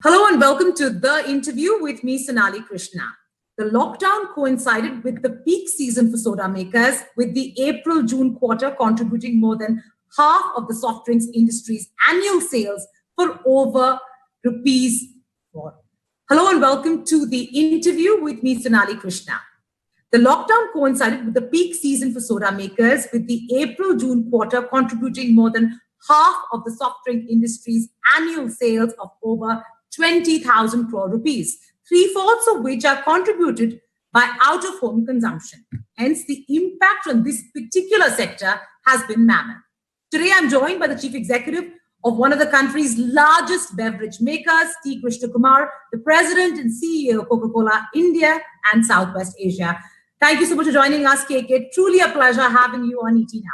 Hello and welcome to the interview with me, Sonali Krishna. The lockdown coincided with the peak season for soda makers, with the April-June quarter contributing more than half of the soft drinks industry's annual sales for over rupees 4. Hello and welcome to the interview with me, Sonali Krishna. The lockdown coincided with the peak season for soda makers, with the April-June quarter contributing more than half of the soft drink industry's annual sales of over 20,000 crore rupees, three-fourths of which are contributed by out-of-home consumption. Hence, the impact on this particular sector has been mammoth. Today, I'm joined by the Chief Executive of one of the country's largest beverage makers, T Krishnakumar, the President and CEO of Coca-Cola India and Southwest Asia. Thank you so much for joining us, KK. Truly a pleasure having you on ET Now.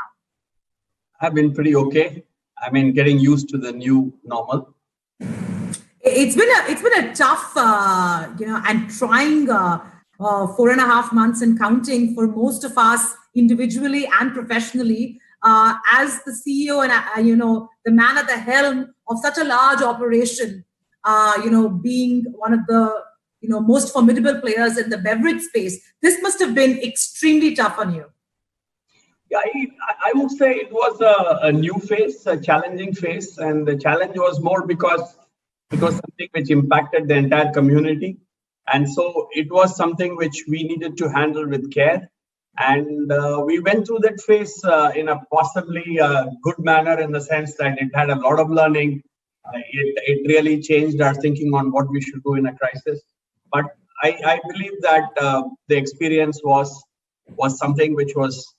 I've been pretty okay. I mean, getting used to the new normal. It's been a tough, and trying 4.5 months and counting for most of us individually and professionally. As the CEO and the man at the helm of such a large operation, being one of the most formidable players in the beverage space, this must have been extremely tough on you. Yeah, I would say it was a new phase, a challenging phase, and the challenge was more because it was something which impacted the entire community, and so it was something which we needed to handle with care. And we went through that phase in a possibly good manner, in the sense that it had a lot of learning. It really changed our thinking on what we should do in a crisis. But I believe that the experience was something which was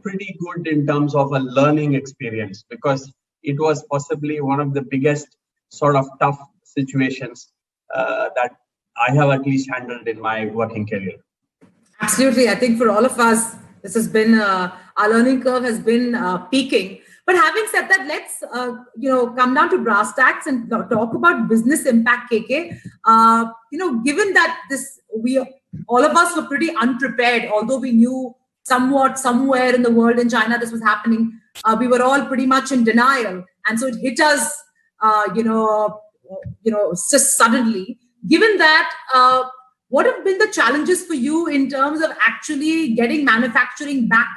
pretty good in terms of a learning experience, because it was possibly one of the biggest sort of tough situations that I have at least handled in my working career. Absolutely. I think for all of us, this has been, our learning curve has been peaking. But having said that, let's, come down to brass tacks and talk about business impact, KK. Given that all of us were pretty unprepared, although we knew somewhat somewhere in the world, in China, this was happening, we were all pretty much in denial. And so it hit us, just suddenly. Given that, what have been the challenges for you in terms of actually getting manufacturing back,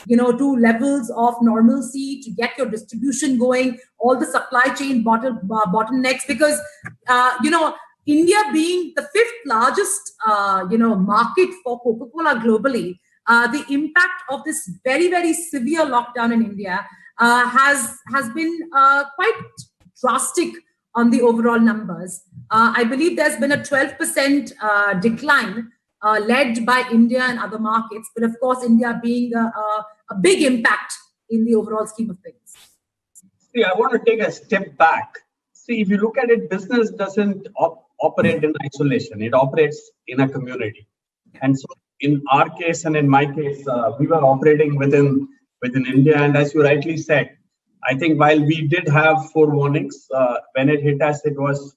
to levels of normalcy, to get your distribution going, all the supply chain bottlenecks? Because, India being the fifth largest, market for Coca-Cola globally, the impact of this very, very severe lockdown in India has been quite drastic on the overall numbers. I believe there's been a 12% decline led by India and other markets, but of course, India being a big impact in the overall scheme of things. See, I want to take a step back. See, if you look at it, business doesn't operate in isolation. It operates in a community. And so in our case and in my case, we were operating within India. And as you rightly said, I think while we did have forewarnings, when it hit us, it was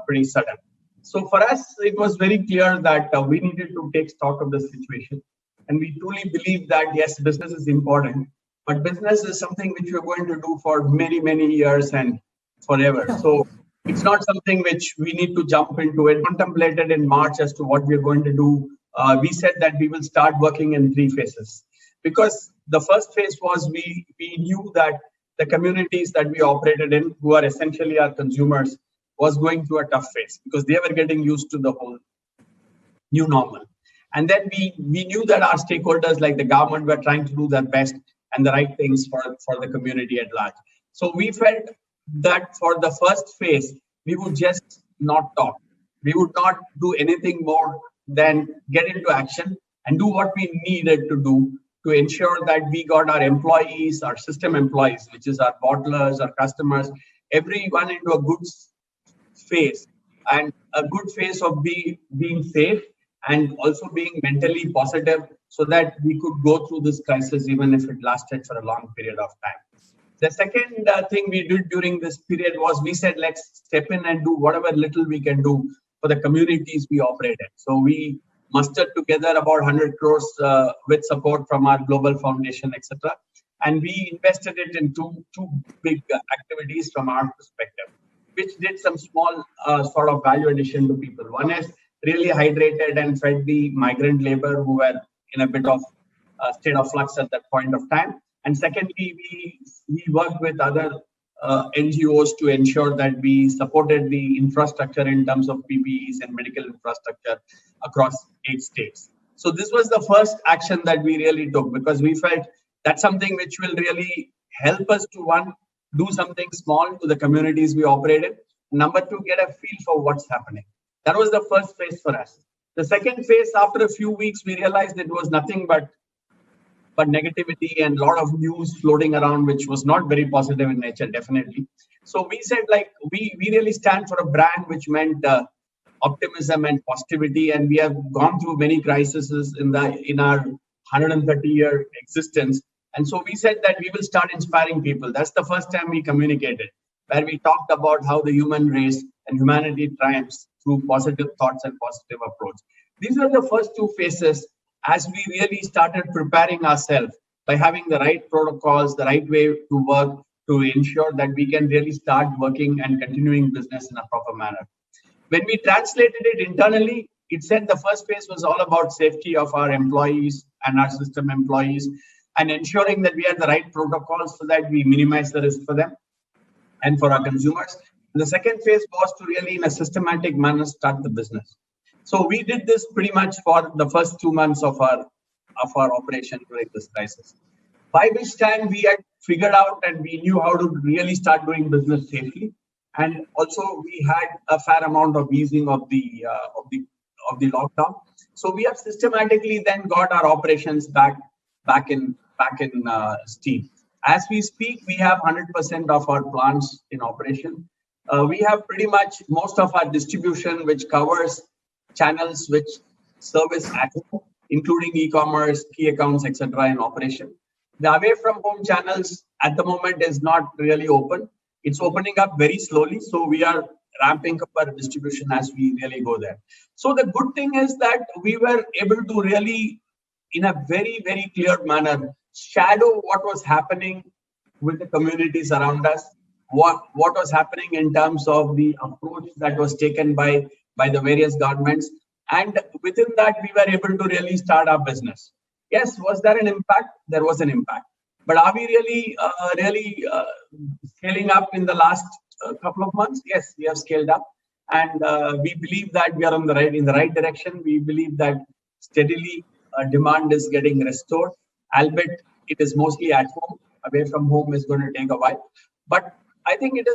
pretty sudden. So for us, it was very clear that we needed to take stock of the situation. And we truly believe that, yes, business is important, but business is something which we're going to do for many, many years and forever. So it's not something which we need to jump into. It contemplated in March as to what we're going to do. We said that we will start working in 3 phases. Because the first phase was we knew that the communities that we operated in, who are essentially our consumers, was going through a tough phase because they were getting used to the whole new normal. And then we knew that our stakeholders, like the government, were trying to do their best and the right things for the community at large. So we felt that for the first phase, we would just not talk. We would not do anything more than get into action and do what we needed to do to ensure that we got our employees, our system employees, which is our bottlers, our customers, everyone into a good phase, and a good phase of being safe and also being mentally positive, so that we could go through this crisis even if it lasted for a long period of time. The second thing we did during this period was we said, let's step in and do whatever little we can do for the communities we operate in. So we mustered together about 100 crores with support from our global foundation, etc. And we invested it in two big activities from our perspective. which did some small sort of value addition to people. One is really hydrated and fed the migrant labor who were in a bit of state of flux at that point of time. And secondly, we worked with other NGOs to ensure that we supported the infrastructure in terms of PPEs and medical infrastructure across 8 states. So this was the first action that we really took, because we felt that's something which will really help us to, one, do something small to the communities we operate in. Number two, get a feel for what's happening. That was the first phase for us. The second phase, after a few weeks, we realized it was nothing but negativity and a lot of news floating around, which was not very positive in nature, definitely. So we said, like, we really stand for a brand which meant optimism and positivity, and we have gone through many crises in our 130-year existence. And so we said that we will start inspiring people. That's the first time we communicated, where we talked about how the human race and humanity triumphs through positive thoughts and positive approach. These are the first 2 phases as we really started preparing ourselves by having the right protocols, the right way to work to ensure that we can really start working and continuing business in a proper manner. When we translated it internally, it said the first phase was all about safety of our employees and our system employees, and ensuring that we had the right protocols so that we minimize the risk for them and for our consumers. And the second phase was to really, in a systematic manner, start the business. So we did this pretty much for the first 2 months of our operation during this crisis. By which time we had figured out and we knew how to really start doing business safely, and also we had a fair amount of easing of the lockdown. So we have systematically then got our operations back in steam. As we speak, we have 100% of our plants in operation. We have pretty much most of our distribution, which covers channels which service at home, including e-commerce, key accounts, etc., in operation. The away from home channels at the moment is not really open. It's opening up very slowly. So we are ramping up our distribution as we really go there. So the good thing is that we were able to really, in a very, very clear manner, shadow what was happening with the communities around us, what was happening in terms of the approach that was taken by the various governments. And within that, we were able to really start our business. Yes, was there an impact? There was an impact. But are we really scaling up in the last couple of months? Yes, we have scaled up. And we believe that we are in the right direction. We believe that steadily demand is getting restored, albeit it is mostly at home. Away from home is going to take a while. But I think it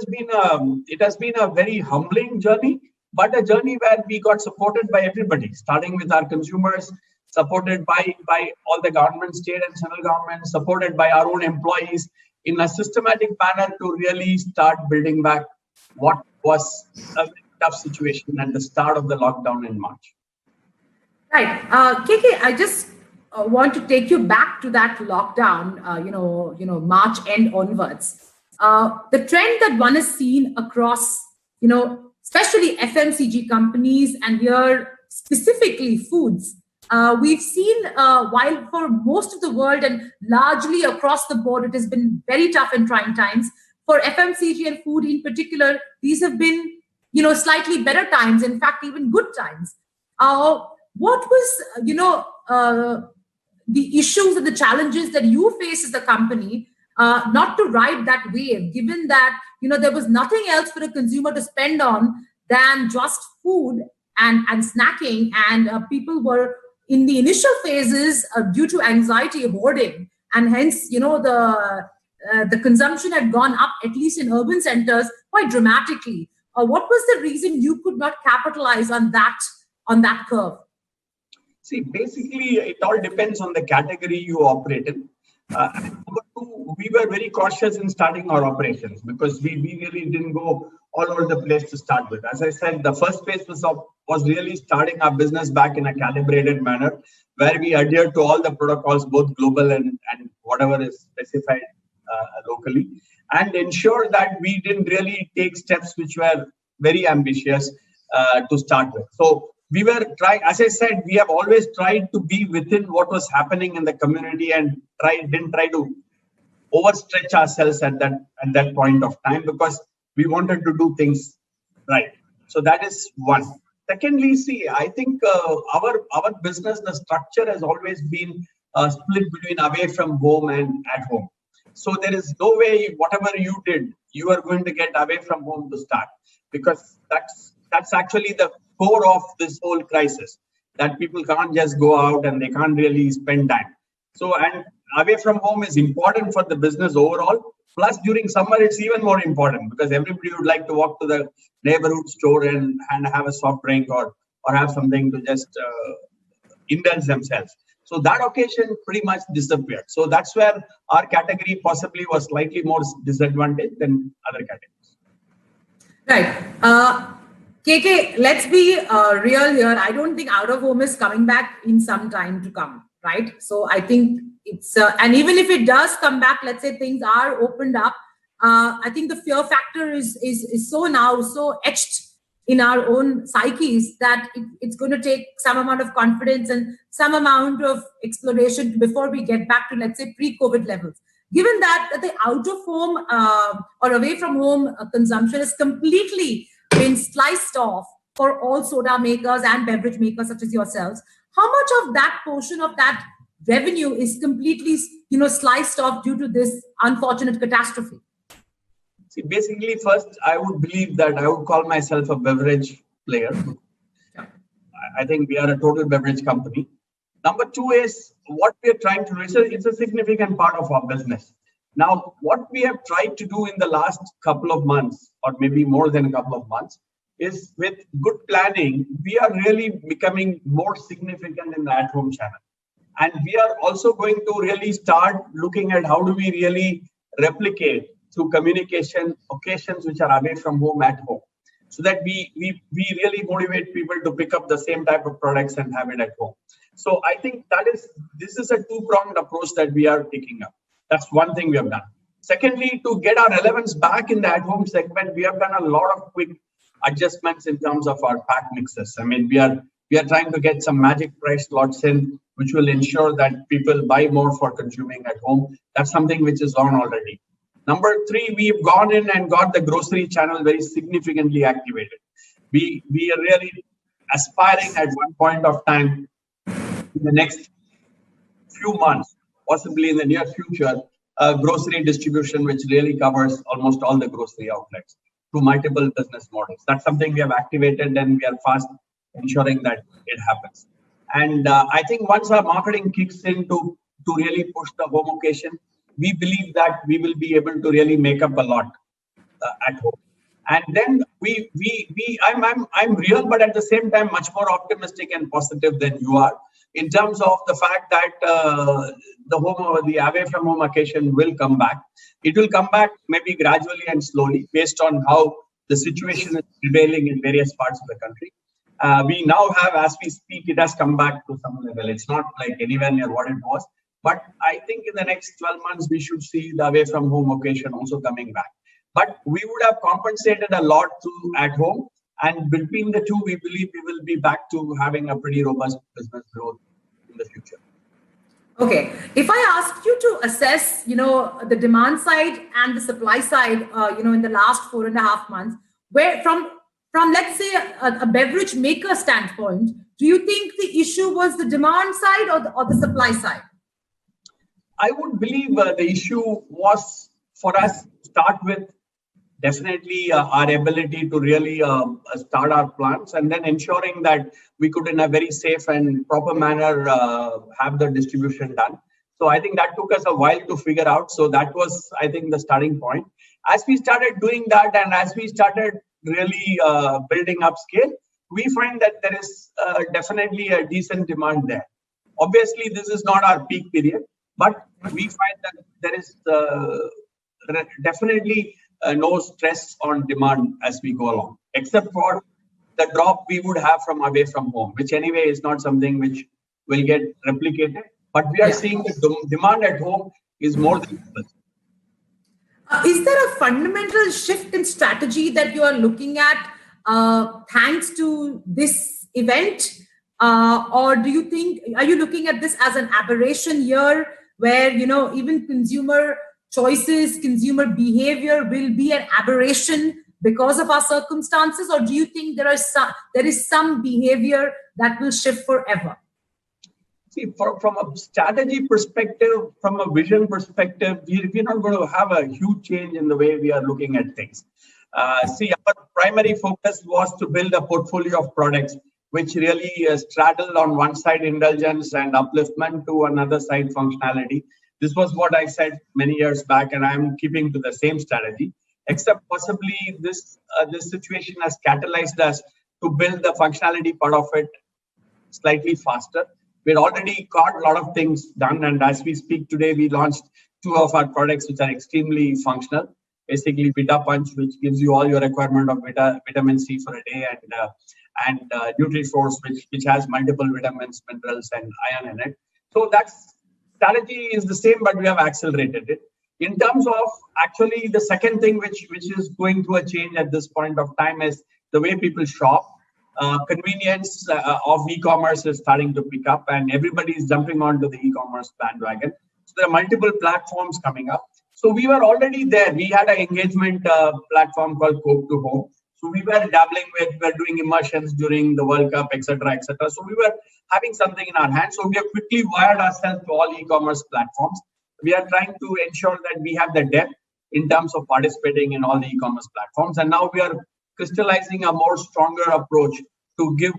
has been a very humbling journey, but a journey where we got supported by everybody, starting with our consumers, supported by all the government, state and central government, supported by our own employees in a systematic manner to really start building back what was a very tough situation at the start of the lockdown in March. Right. KK, I just want to take you back to that lockdown, March end onwards. The trend that one has seen across, especially FMCG companies and here specifically foods, we've seen while for most of the world and largely across the board, it has been very tough and trying times. For FMCG and food in particular, these have been, slightly better times, in fact, even good times. What was, the issues and the challenges that you face as a company, not to ride that wave, given that, there was nothing else for a consumer to spend on than just food and snacking, and people were in the initial phases due to anxiety hoarding, and hence, the consumption had gone up, at least in urban centers, quite dramatically. What was the reason you could not capitalize on that curve? See, basically, it all depends on the category you operate in. Number two, we were very cautious in starting our operations because we really didn't go all over the place to start with. As I said, the first phase was really starting our business back in a calibrated manner, where we adhere to all the protocols, both global and whatever is specified locally, and ensure that we didn't really take steps which were very ambitious to start with. So we were trying, as I said, we have always tried to be within what was happening in the community and didn't try to overstretch ourselves at that point of time, because We wanted to do things right. So that is one. Secondly, see, I think our business, the structure has always been split between away from home and at home. So there is no way whatever you did, you are going to get away from home to start, because that's actually the core of this whole crisis, that people can't just go out and they can't really spend time. So, and away from home is important for the business overall. Plus, during summer, it's even more important because everybody would like to walk to the neighborhood store and have a soft drink or have something to just indulge themselves. So that occasion pretty much disappeared. So that's where our category possibly was slightly more disadvantaged than other categories. Right. KK, let's be real here. I don't think out of home is coming back in some time to come, right? So I think it's, and even if it does come back, let's say things are opened up, I think the fear factor is so etched in our own psyches that it's going to take some amount of confidence and some amount of exploration before we get back to, let's say, pre-COVID levels. Given that the out of home or away from home consumption is completely been sliced off for all soda makers and beverage makers such as yourselves, how much of that portion of that revenue is completely, sliced off due to this unfortunate catastrophe? See, basically, first, I would believe that I would call myself a beverage player. I think we are a total beverage company. Number two is what we are trying to research. It's a significant part of our business. Now, what we have tried to do in the last couple of months, or maybe more than a couple of months, is with good planning, we are really becoming more significant in the at-home channel. And we are also going to really start looking at how do we really replicate through communication occasions which are away from home at home, so that we really motivate people to pick up the same type of products and have it at home. So I think this is a two-pronged approach that we are taking up. That's one thing we have done. Secondly, to get our relevance back in the at-home segment, we have done a lot of quick adjustments in terms of our pack mixes. I mean, we are trying to get some magic price slots in, which will ensure that people buy more for consuming at home. That's something which is on already. Number three, we've gone in and got the grocery channel very significantly activated. We are really aspiring at one point of time in the next few months, possibly in the near future, grocery distribution, which really covers almost all the grocery outlets through multiple business models. That's something we have activated, and we are fast ensuring that it happens. And I think once our marketing kicks in to really push the home occasion, we believe that we will be able to really make up a lot at home. And then I'm real, but at the same time, much more optimistic and positive than you are in terms of the fact that the away from home occasion will come back. It will come back maybe gradually and slowly based on how the situation is prevailing in various parts of the country. We now have, as we speak, it has come back to some level. It's not like anywhere near what it was. But I think in the next 12 months, we should see the away from home occasion also coming back. But we would have compensated a lot to at home. And between the two, we believe we will be back to having a pretty robust business growth in the future. Okay. If I ask you to assess, the demand side and the supply side, in the last 4.5 months, where from let's say a beverage maker standpoint, do you think the issue was the demand side or the supply side? I would believe the issue was for us to start with definitely our ability to really start our plants, and then ensuring that we could in a very safe and proper manner have the distribution done. So I think that took us a while to figure out. So that was, I think, the starting point. As we started doing that and as we started really building up scale, we find that there is definitely a decent demand there. Obviously, this is not our peak period, but we find that there is definitely no stress on demand as we go along, except for the drop we would have from away from home, which anyway is not something which will get replicated. But we are seeing the demand at home is more than is there a fundamental shift in strategy that you are looking at thanks to this event? Or do you think, are you looking at this as an aberration year where, even consumer choices, consumer behavior will be an aberration because of our circumstances, or do you think there is some behavior that will shift forever? See, from a strategy perspective, from a vision perspective, we're not going to have a huge change in the way we are looking at things. See, our primary focus was to build a portfolio of products which really straddle on one side indulgence and upliftment, to another side functionality. This was what I said many years back, and I'm keeping to the same strategy, except possibly this situation has catalyzed us to build the functionality part of it slightly faster. We'd already got a lot of things done, and as we speak today, we launched 2 of our products which are extremely functional. Basically, Vita Punch, which gives you all your requirement of vitamin C for a day, and NutriForce, which has multiple vitamins, minerals, and iron in it. So that strategy is the same, but we have accelerated it. In terms of actually the second thing which is going through a change at this point of time is the way people shop. Convenience of e-commerce is starting to pick up, and everybody is jumping onto the e-commerce bandwagon. So there are multiple platforms coming up. So we were already there. We had an engagement platform called Coke to Home. So we were dabbling with, we were doing immersions during the World Cup, etc., etc. So we were having something in our hands. So we have quickly wired ourselves to all e-commerce platforms. We are trying to ensure that we have the depth in terms of participating in all the e-commerce platforms. And now we are crystallizing a more stronger approach to give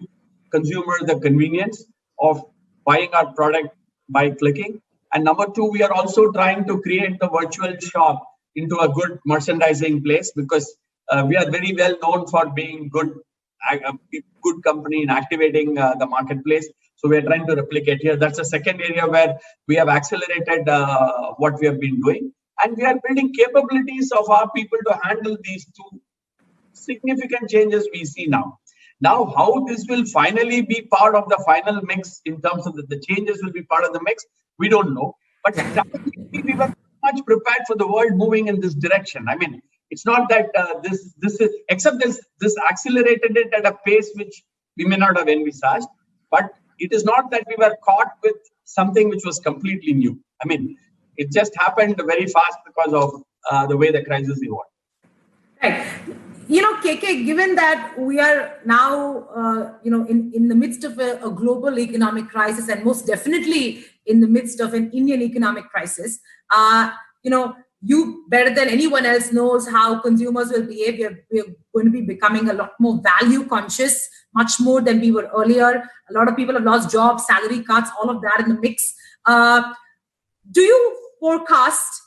consumers the convenience of buying our product by clicking. And number 2, we are also trying to create the virtual shop into a good merchandising place, because we are very well known for being a good company in activating the marketplace. So we are trying to replicate here. That's the second area where we have accelerated what we have been doing. And we are building capabilities of our people to handle these 2 significant changes we see now. Now, how this will finally be part of the final mix in terms of the changes will be part of the mix, we don't know. But we were much prepared for the world moving in this direction. I mean, it's not that this is, except this accelerated it at a pace which we may not have envisaged. But it is not that we were caught with something which was completely new. I mean, it just happened very fast because of the way the crisis evolved. Right. KK, given that we are now, in the midst of a global economic crisis, and most definitely in the midst of an Indian economic crisis, you better than anyone else knows how consumers will behave. We're going to be becoming a lot more value conscious, much more than we were earlier. A lot of people have lost jobs, salary cuts, all of that in the mix. Do you forecast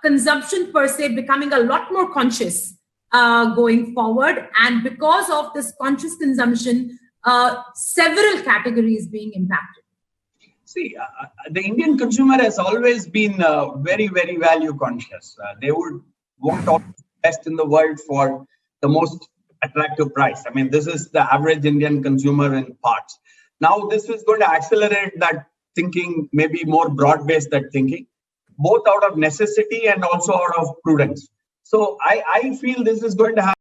consumption per se becoming a lot more conscious going forward? And because of this conscious consumption, several categories being impacted? See, the Indian consumer has always been very, very value conscious. They would want all the best in the world for the most attractive price. I mean, this is the average Indian consumer in parts. Now, this is going to accelerate that thinking, maybe more broad-based that thinking, both out of necessity and also out of prudence. So I feel this is going to have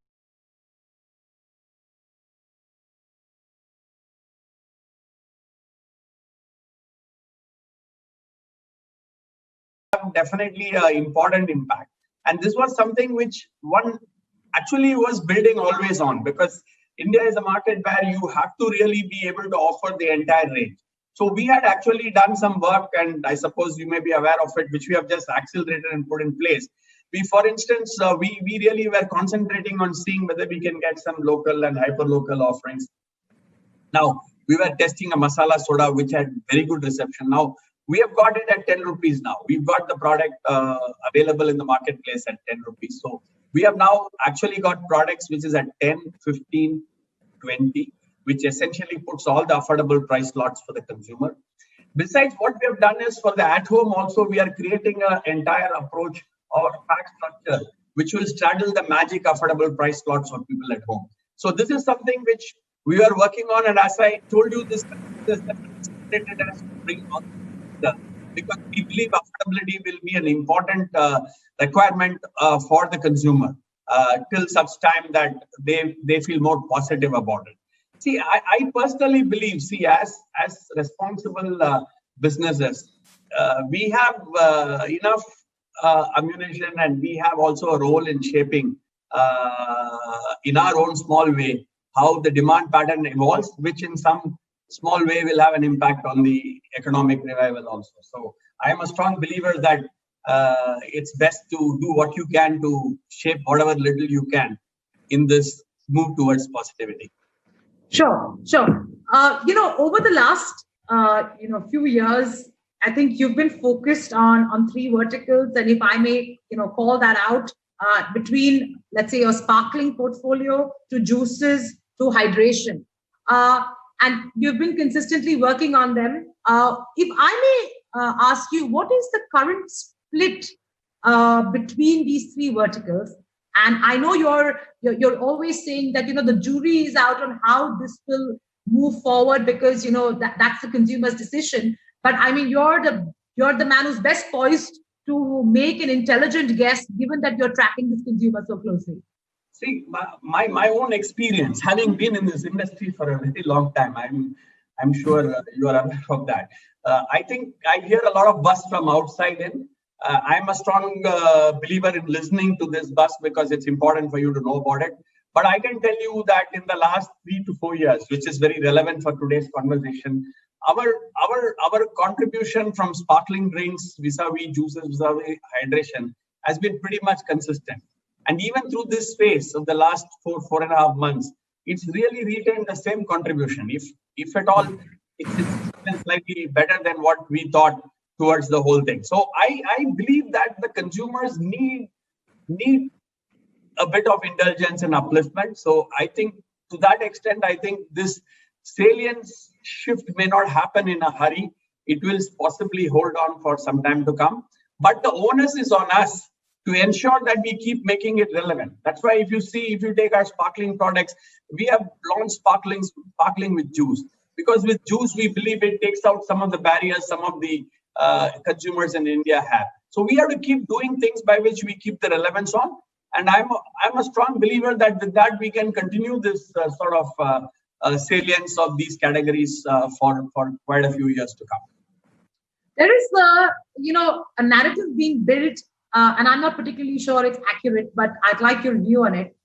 definitely an important impact. And this was something which one actually was building always on, because India is a market where you have to really be able to offer the entire range. So we had actually done some work, and I suppose you may be aware of it, which we have just accelerated and put in place. We, for instance, we really were concentrating on seeing whether we can get some local and hyper-local offerings. Now, we were testing a masala soda, which had very good reception. Now, we have got it at 10 rupees now. We've got the product available in the marketplace at 10 rupees. So we have now actually got products which is at 10, 15, 20, which essentially puts all the affordable price slots for the consumer. Besides, what we have done is for the at-home also, we are creating an entire approach or pack structure, which will straddle the magic affordable price slots for people at home. So this is something which we are working on. And as I told you, this is to bring on because we believe affordability will be an important requirement for the consumer till such time that they feel more positive about it. See, I personally believe, as responsible businesses, we have enough ammunition, and we have also a role in shaping in our own small way how the demand pattern evolves, which in some small way will have an impact on the economic revival also. So I am a strong believer that it's best to do what you can to shape whatever little you can in this move towards positivity. Sure, sure. Over the last few years, I think you've been focused on three verticals, and if I may, call that out, between, let's say, your sparkling portfolio to juices to hydration, and you've been consistently working on them. If I may ask you, what is the current split between these three verticals? And I know you're always saying that the jury is out on how this will move forward, because that's the consumer's decision. But I mean, you're the man who's best poised to make an intelligent guess, given that you're tracking this consumer so closely. See, my own experience, having been in this industry for a very long time, I'm sure you are aware of that. I think I hear a lot of buzz from outside in. I'm a strong believer in listening to this buzz because it's important for you to know about it. But I can tell you that in the last 3 to 4 years, which is very relevant for today's conversation, our contribution from sparkling drinks vis-a-vis juices, vis-a-vis hydration has been pretty much consistent. And even through this phase of the last 4.5 months, it's really retained the same contribution. If at all, it's slightly better than what we thought towards the whole thing. So I believe that the consumers need a bit of indulgence and upliftment. So I think to that extent, I think this salience shift may not happen in a hurry. It will possibly hold on for some time to come. But the onus is on us to ensure that we keep making it relevant. That's why if you take our sparkling products, we have launched sparkling with juice. Because with juice, we believe it takes out some of the barriers, some of the consumers in India have. So we have to keep doing things by which we keep the relevance on. And I'm a strong believer that with that we can continue this sort of salience of these categories for quite a few years to come. There is a narrative being built, and I'm not particularly sure it's accurate, but I'd like your view on it.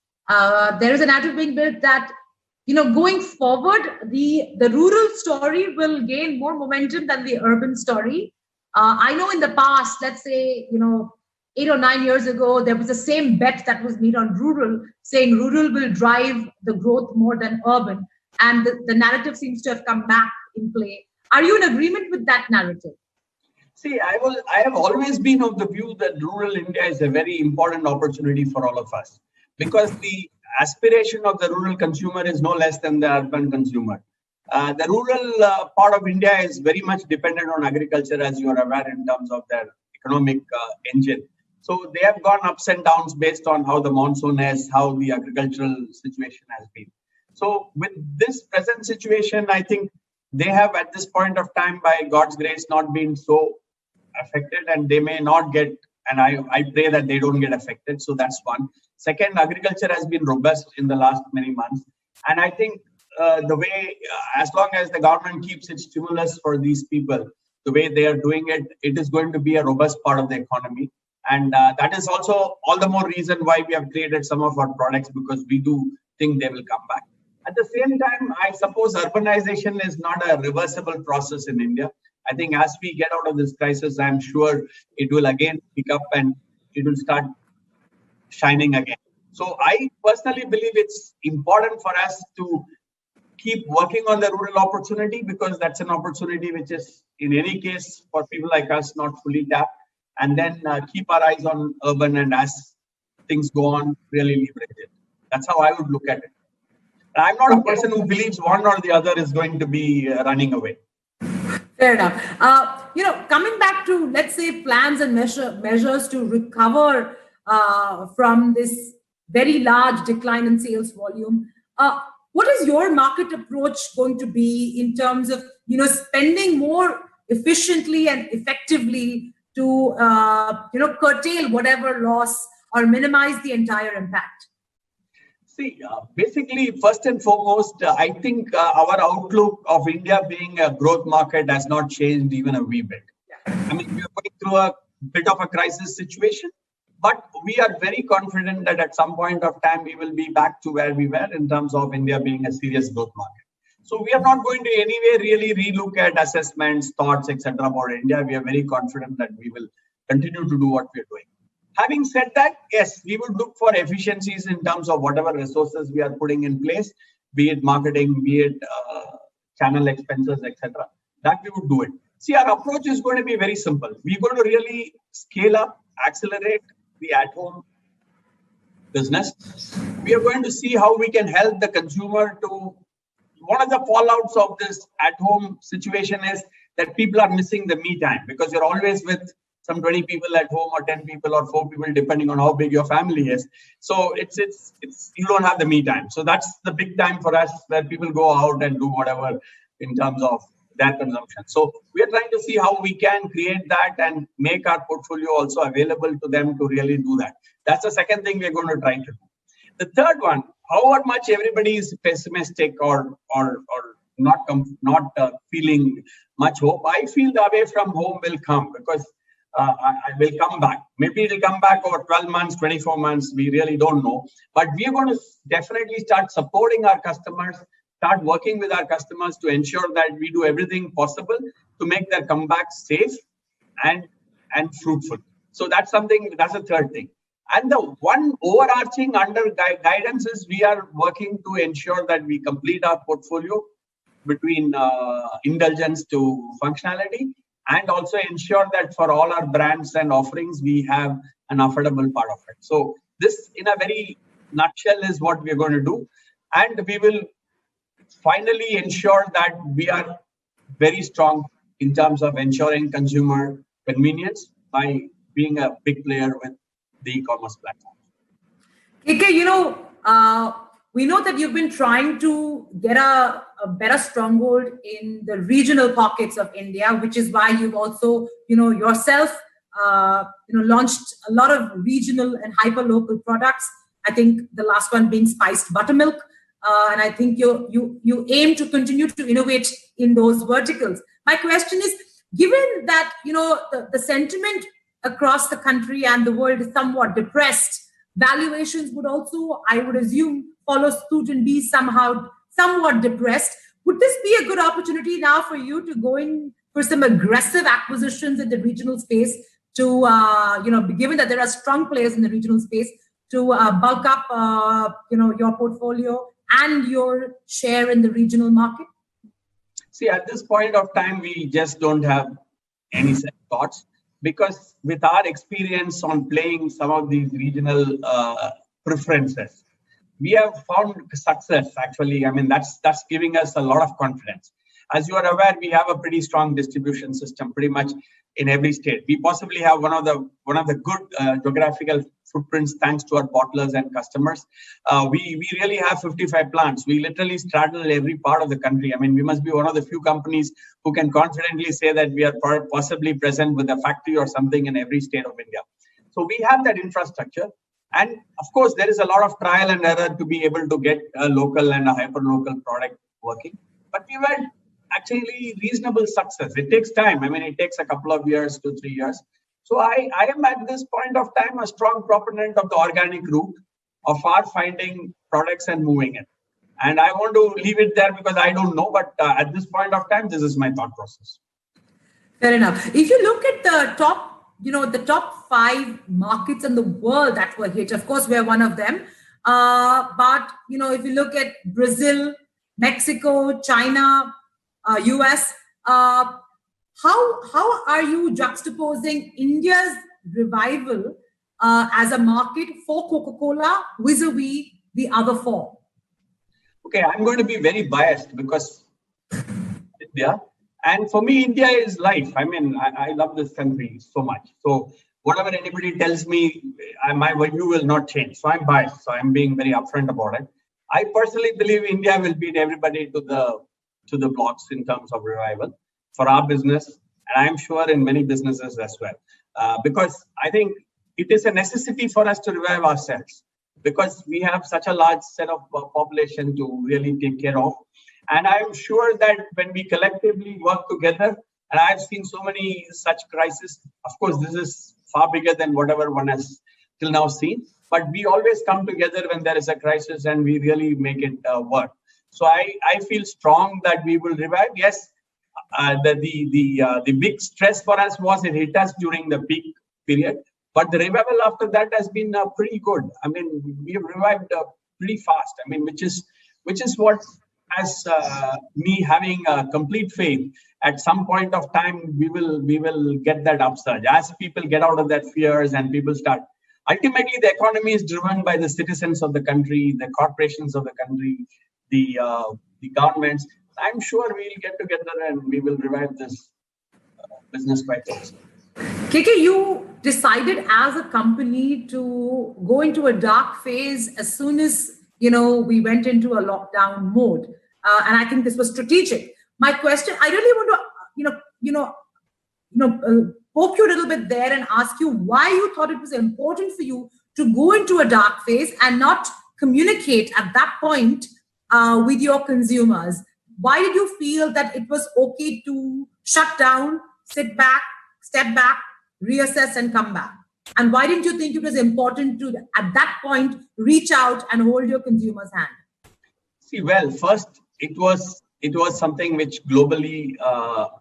There is a narrative being built that going forward, the rural story will gain more momentum than the urban story. I know in the past, let's say, 8 or 9 years ago, there was the same bet that was made on rural, saying rural will drive the growth more than urban. And the narrative seems to have come back in play. Are you in agreement with that narrative? See, I have always been of the view that rural India is a very important opportunity for all of us, because the aspiration of the rural consumer is no less than the urban consumer. The rural part of India is very much dependent on agriculture, as you are aware, in terms of their economic engine. So they have gone ups and downs based on how the monsoon is, how the agricultural situation has been. So with this present situation, I think they have at this point of time, by God's grace, not been so affected, and they may not get, and I pray that they don't get affected. So that's one. Second, agriculture has been robust in the last many months. And I think the way, as long as the government keeps its stimulus for these people, the way they are doing it, it is going to be a robust part of the economy. And that is also all the more reason why we have created some of our products, because we do think they will come back. At the same time, I suppose urbanization is not a reversible process in India. I think as we get out of this crisis, I'm sure it will again pick up and it will start shining again. So I personally believe it's important for us to keep working on the rural opportunity, because that's an opportunity which is, in any case, for people like us, not fully tapped. And then keep our eyes on urban, and as things go on, really leverage it. That's how I would look at it. I'm not a person who believes one or the other is going to be running away. Fair enough. Coming back to, let's say, plans and measures to recover from this very large decline in sales volume, what is your market approach going to be in terms of, spending more efficiently and effectively to, curtail whatever loss or minimize the entire impact? See, basically, first and foremost, I think our outlook of India being a growth market has not changed even a wee bit. I mean, we are going through a bit of a crisis situation, But we are very confident that at some point of time, we will be back to where we were in terms of India being a serious growth market. So we are not going to anyway really relook at assessments, thoughts, etc. about India. We are very confident that we will continue to do what we are doing. Having said that, yes, we would look for efficiencies in terms of whatever resources we are putting in place, be it marketing, be it channel expenses, etc. That we would do it. See, our approach is going to be very simple. We're going to really scale up, accelerate the at-home business. We are going to see how we can help the consumer to. One of the fallouts of this at-home situation is that people are missing the me time because you're always with some 20 people at home or 10 people or 4 people, depending on how big your family is. So it's you don't have the me time. So that's the big time for us where people go out and do whatever in terms of their consumption. So we are trying to see how we can create that and make our portfolio also available to them to really do that. That's the second thing we're going to try to do. The third one, however much everybody is pessimistic or not feeling much hope, I feel the away from home will come because I will come back. Maybe it will come back over 12 months, 24 months. We really don't know. But we are going to definitely start supporting our customers, start working with our customers to ensure that we do everything possible to make their comeback safe and fruitful. So that's the third thing. And the one overarching under guidance is we are working to ensure that we complete our portfolio between indulgence to functionality, and also ensure that for all our brands and offerings, we have an affordable part of it. So this, in a very nutshell, is what we're going to do. And we will finally ensure that we are very strong in terms of ensuring consumer convenience by being a big player with the e-commerce platform. KK, we know that you've been trying to get a better stronghold in the regional pockets of India, which is why you've also, yourself, launched a lot of regional and hyper-local products. I think the last one being spiced buttermilk. And I think you aim to continue to innovate in those verticals. My question is, given that, the sentiment across the country and the world is somewhat depressed, valuations would also, I would assume, follow suit and be somewhat depressed. Would this be a good opportunity now for you to go in for some aggressive acquisitions in the regional space to, given that there are strong players in the regional space, to bulk up, your portfolio and your share in the regional market? See, at this point of time, we just don't have any set thoughts, because with our experience on playing some of these regional preferences, we have found success, actually. I mean, that's giving us a lot of confidence. As you are aware, we have a pretty strong distribution system pretty much in every state. We possibly have one of the good geographical footprints thanks to our bottlers and customers. We really have 55 plants. We literally straddle every part of the country. I mean, we must be one of the few companies who can confidently say that we are possibly present with a factory or something in every state of India. So we have that infrastructure. And of course, there is a lot of trial and error to be able to get a local and a hyper-local product working. But we were actually reasonable success. It takes time. I mean, it takes a couple of years to 3 years. So I am at this point of time a strong proponent of the organic route of our finding products and moving it. And I want to leave it there because I don't know. But at this point of time, this is my thought process. Fair enough. If you look at the top 5 markets in the world that were hit, of course, we're one of them. But, if you look at Brazil, Mexico, China, US, how are you juxtaposing India's revival as a market for Coca-Cola vis-a-vis the other 4? Okay, I'm going to be very biased because India. And for me, India is life. I mean, I love this country so much. So whatever anybody tells me, my view will not change. So I'm biased. So I'm being very upfront about it. I personally believe India will beat everybody to the blocks in terms of revival for our business. And I'm sure in many businesses as well. Because I think it is a necessity for us to revive ourselves, because we have such a large set of population to really take care of. And I'm sure that when we collectively work together, and I've seen so many such crises, of course, this is far bigger than whatever one has till now seen. But we always come together when there is a crisis and we really make it work. So I feel strong that we will revive. Yes, the big stress for us was it hit us during the peak period, but the revival after that has been pretty good. I mean, we have revived pretty fast. I mean, which is what has me having complete faith. At some point of time, we will get that upsurge as people get out of that fears and people start. Ultimately, the economy is driven by the citizens of the country, the corporations of the country, the governments. I'm sure we'll get together and we will revive this business quite fast. KK, you decided as a company to go into a dark phase as soon as we went into a lockdown mode, and I think this was strategic. My question, I really want to poke you a little bit there and ask you why you thought it was important for you to go into a dark phase and not communicate at that point with your consumers. Why did you feel that it was okay to shut down, sit back, step back, reassess and come back? And why didn't you think it was important to, at that point, reach out and hold your consumer's hand? See, well, first, it was something which globally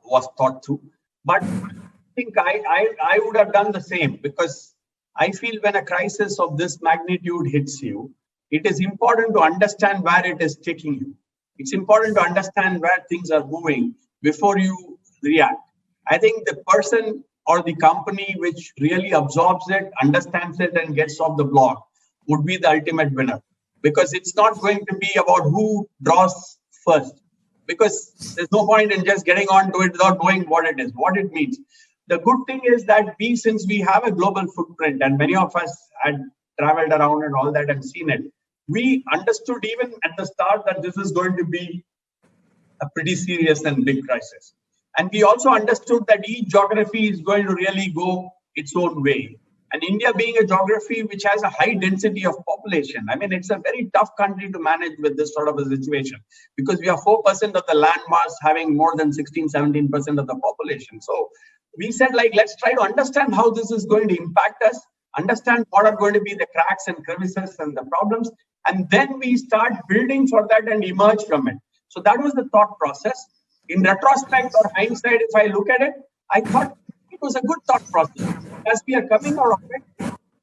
was thought through. But I think I would have done the same, because I feel when a crisis of this magnitude hits you, it is important to understand where it is taking you. It's important to understand where things are moving before you react. I think the person or the company which really absorbs it, understands it, and gets off the block would be the ultimate winner. Because it's not going to be about who draws first. Because there's no point in just getting onto it without knowing what it is, what it means. The good thing is that since we have a global footprint, and many of us had traveled around and all that and seen it, we understood even at the start that this is going to be a pretty serious and big crisis. And we also understood that each geography is going to really go its own way. And India being a geography which has a high density of population, I mean, it's a very tough country to manage with this sort of a situation, because we are 4% of the land mass having more than 16-17% of the population. So we said, let's try to understand how this is going to impact us, understand what are going to be the cracks and crevices and the problems, and then we start building for that and emerge from it. So that was the thought process. In retrospect or hindsight, if I look at it, I thought it was a good thought process as we are coming out of it,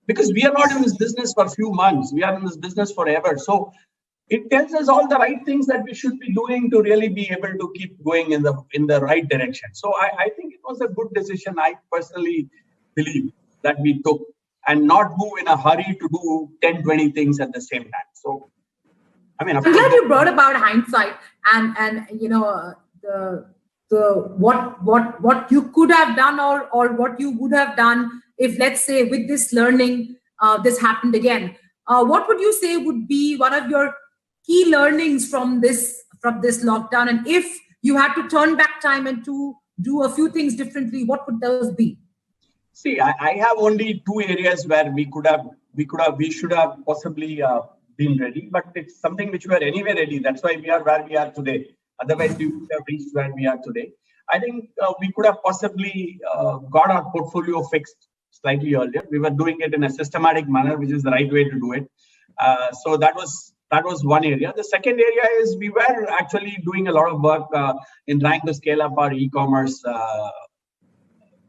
because we are not in this business for a few months. We are in this business forever. So it tells us all the right things that we should be doing to really be able to keep going in the right direction. So I think it was a good decision. I personally believe that we took, and not move in a hurry to do 10, 20 things at the same time. So, I mean, I'm glad you brought about hindsight and what you could have done or what you would have done if, let's say, with this learning, this happened again. What would you say would be one of your key learnings from this lockdown? And if you had to turn back time and to do a few things differently, what would those be? See, I have only two areas where we should have possibly been ready, but it's something which we are anyway ready. That's why we are where we are today. Otherwise, we would have reached where we are today. I think we could have possibly got our portfolio fixed slightly earlier. We were doing it in a systematic manner, which is the right way to do it. So that was one area. The second area is we were actually doing a lot of work in trying to scale up our e-commerce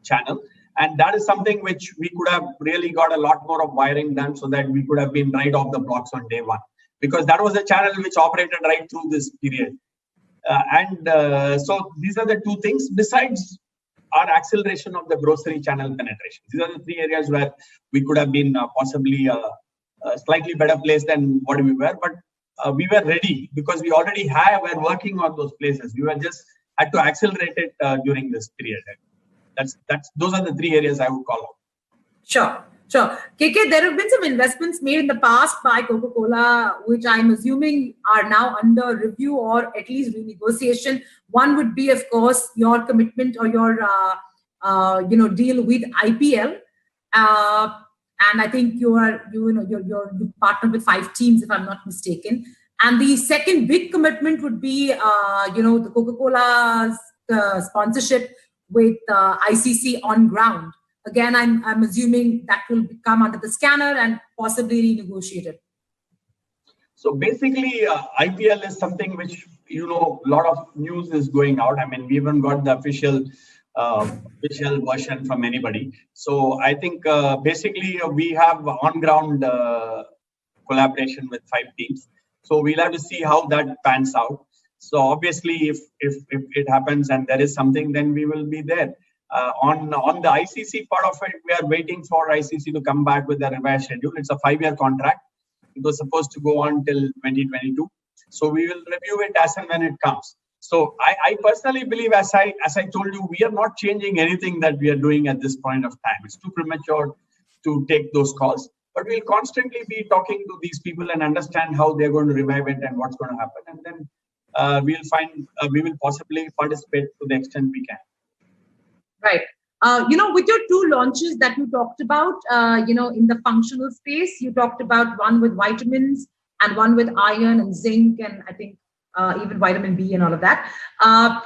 channel. And that is something which we could have really got a lot more of wiring done, so that we could have been right off the blocks on day one, because that was a channel which operated right through this period. So these are the two things, besides our acceleration of the grocery channel penetration. These are the three areas where we could have been possibly a slightly better place than what we were. But we were ready because we already were working on those places. We were just had to accelerate it during this period. Those are the three areas I would call out. Sure. KK, there have been some investments made in the past by Coca-Cola, which I'm assuming are now under review or at least renegotiation. One would be, of course, your commitment or your deal with IPL, and I think you partnered with 5 teams, if I'm not mistaken. And the second big commitment would be the Coca-Cola's sponsorship with ICC on ground. again, I'm assuming that will come under the scanner and possibly renegotiated. So basically, IPL is something which, a lot of news is going out. I mean, we haven't got the official version from anybody. So I think basically we have on-ground collaboration with 5 teams. So we'll have to see how that pans out. So obviously, if it happens and there is something, then we will be there. On the ICC part of it, we are waiting for ICC to come back with a revised schedule. It's a 5-year contract. It was supposed to go on till 2022. So we will review it as and when it comes. So I personally believe, as I told you, we are not changing anything that we are doing at this point of time. It's too premature to take those calls. But we'll constantly be talking to these people and understand how they're going to revive it and what's going to happen. And then we will possibly participate to the extent we can. Right. With your 2 launches that you talked about, in the functional space, you talked about one with vitamins and one with iron and zinc, and I think even vitamin B and all of that. Am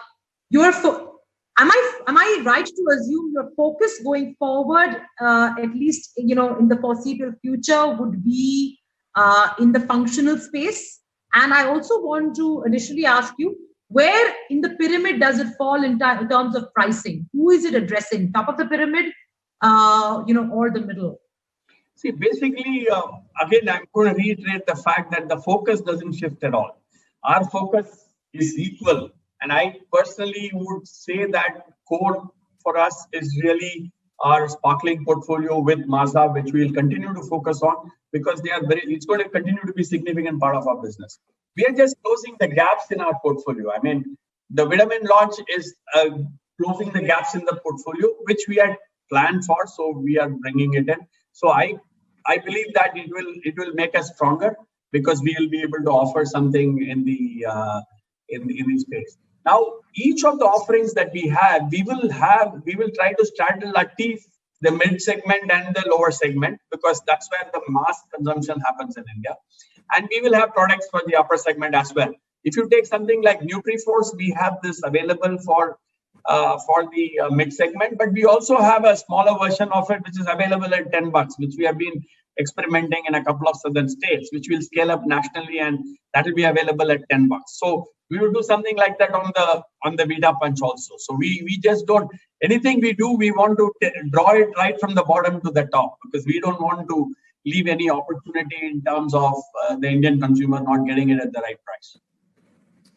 I right to assume your focus going forward, at least in the foreseeable future, would be in the functional space? And I also want to initially ask you, where in the pyramid does it fall in terms of pricing? Who is it addressing? Top of the pyramid, or the middle? See, basically, again, I'm going to reiterate the fact that the focus doesn't shift at all. Our focus is equal. And I personally would say that core for us is really our sparkling portfolio with Maaza, which we will continue to focus on because it's going to continue to be a significant part of our business. We are just closing the gaps in our portfolio. I mean, the vitamin launch is closing the gaps in the portfolio, which we had planned for. So we are bringing it in. So I believe that it will make us stronger because we will be able to offer something in the space. Now, each of the offerings that we have, we will try to straddle at least the mid segment and the lower segment because that's where the mass consumption happens in India. And we will have products for the upper segment as well. If you take something like NutriForce, we have this available for the mid segment, but we also have a smaller version of it, which is available at $10, which we have been experimenting in a couple of southern states, which will scale up nationally, and that will be available at $10. So we will do something like that on the Vita Punch also. So we just don't, anything we do, we want to draw it right from the bottom to the top because we don't want to leave any opportunity in terms of the Indian consumer not getting it at the right price.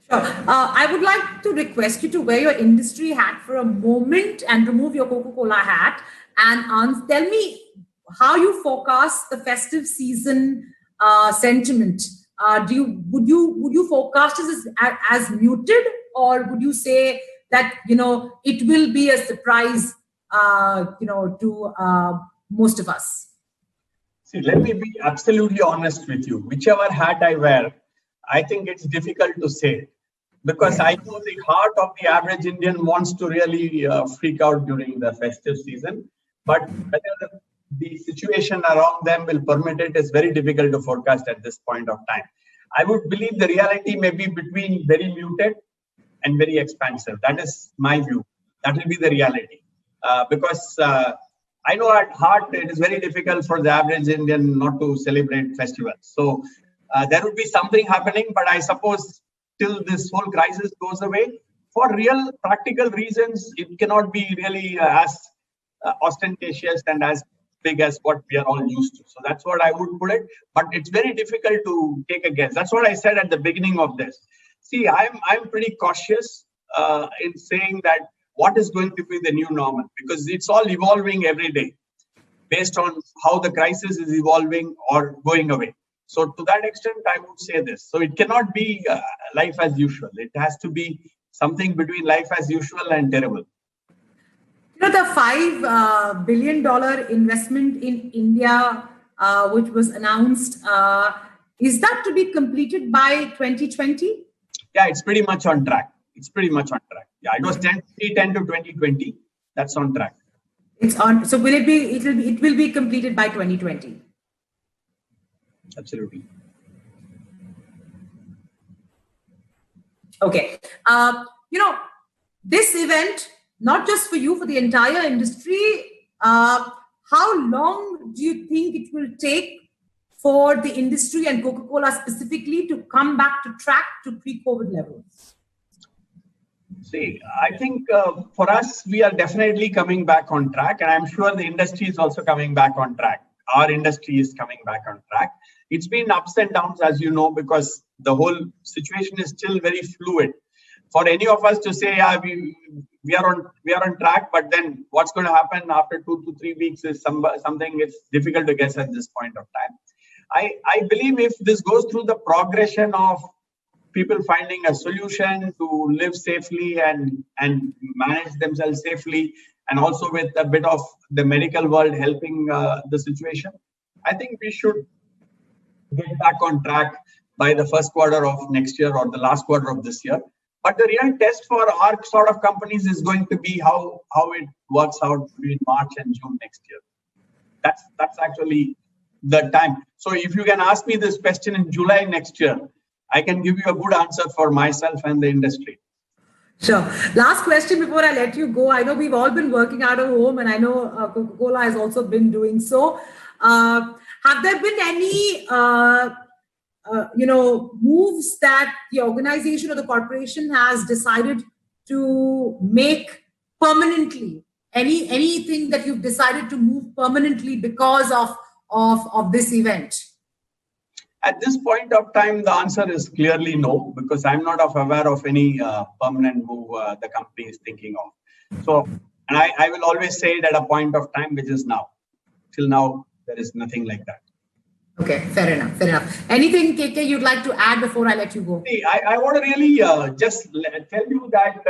Sure. I would like to request you to wear your industry hat for a moment and remove your Coca-Cola hat and tell me how you forecast the festive season sentiment. Would you forecast this as muted, or would you say that it will be a surprise to most of us? See, let me be absolutely honest with you. Whichever hat I wear, I think it's difficult to say because I know the heart of the average Indian wants to really freak out during the festive season. But whether the situation around them will permit it is very difficult to forecast at this point of time. I would believe the reality may be between very muted and very expansive. That is my view. That will be the reality. Because I know at heart it is very difficult for the average Indian not to celebrate festivals. So there would be something happening, but I suppose till this whole crisis goes away, for real practical reasons, it cannot be really as ostentatious and as big as what we are all used to. So that's what I would put it. But it's very difficult to take a guess. That's what I said at the beginning of this. See, I'm pretty cautious in saying that what is going to be the new normal, because it's all evolving every day based on how the crisis is evolving or going away. So to that extent, I would say this. So it cannot be life as usual. It has to be something between life as usual and terrible. The $5 billion investment in India, which was announced, is that to be completed by 2020? Yeah, it's pretty much on track. Yeah, it was 10 to 2020. That's on track. It's on. So will it be? It will be completed by 2020. Absolutely. Okay. This event, not just for you, for the entire industry, how long do you think it will take for the industry and Coca-Cola specifically to come back to track to pre-COVID levels? See, I think for us, we are definitely coming back on track, and I'm sure the industry is also coming back on track. Our industry is coming back on track. It's been ups and downs, as you know, because the whole situation is still very fluid. For any of us to say, yeah, we are on track, but then what's going to happen after 2 to 3 weeks is something it's difficult to guess at this point of time. I believe if this goes through the progression of people finding a solution to live safely and manage themselves safely, and also with a bit of the medical world helping the situation, I think we should get back on track by the first quarter of next year or the last quarter of this year. But the real test for our sort of companies is going to be how it works out between March and June next year. That's actually the time. So if you can ask me this question in July next year, I can give you a good answer for myself and the industry. Sure. Last question before I let you go. I know we've all been working out of home, and I know Coca-Cola has also been doing so. Have there been any moves that the organization or the corporation has decided to make permanently? Anything that you've decided to move permanently because of this event? At this point of time, the answer is clearly no, because I'm not aware of any permanent move the company is thinking of. So, and I will always say it at a point of time, which is now. Till now, there is nothing like that. Okay, fair enough. Anything, KK, you'd like to add before I let you go? See, I want to really just tell you that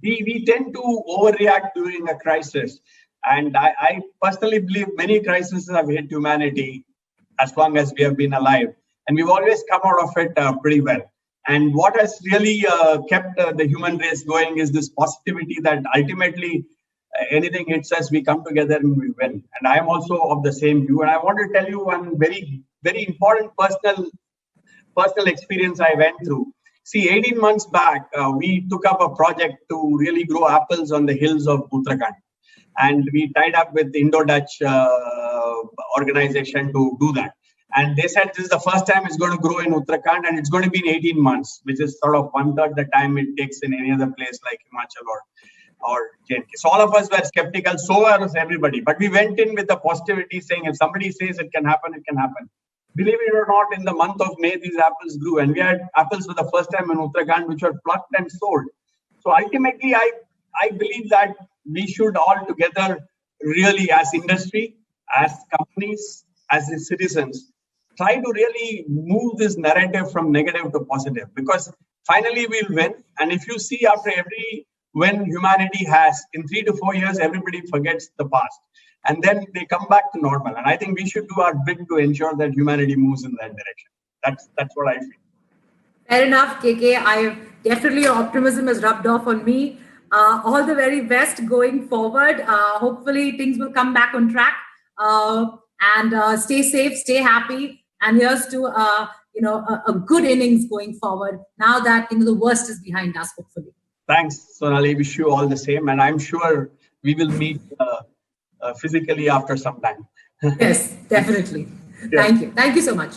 we tend to overreact during a crisis. And I personally believe many crises have hit humanity as long as we have been alive. And we've always come out of it pretty well. And what has really kept the human race going is this positivity that ultimately anything hits us, we come together and we win. And I am also of the same view. And I want to tell you one very, very important personal experience I went through. See, 18 months back, we took up a project to really grow apples on the hills of Uttarakhand. And we tied up with the Indo-Dutch organization to do that. And they said this is the first time it's going to grow in Uttarakhand, and it's going to be in 18 months, which is sort of 1/3 the time it takes in any other place like Himachal or J&K. So all of us were skeptical, so was everybody. But we went in with the positivity saying if somebody says it can happen, it can happen. Believe it or not, in the month of May, these apples grew. And we had apples for the first time in Uttarakhand, which were plucked and sold. So ultimately, I believe that we should all together really, as industry, as companies, as citizens, try to really move this narrative from negative to positive, because finally we'll win. And if you see after every win humanity has, in 3 to 4 years, everybody forgets the past. And then they come back to normal. And I think we should do our bit to ensure that humanity moves in that direction. That's what I feel. Fair enough, KK. Definitely your optimism has rubbed off on me. All the very best going forward. Hopefully things will come back on track. And stay safe, stay happy. And here's to a good innings going forward now that the worst is behind us, hopefully. Thanks, Sonali. Wish you all the same. And I'm sure we will meet physically after some time. Yes, definitely. Yeah. Thank you. Thank you so much.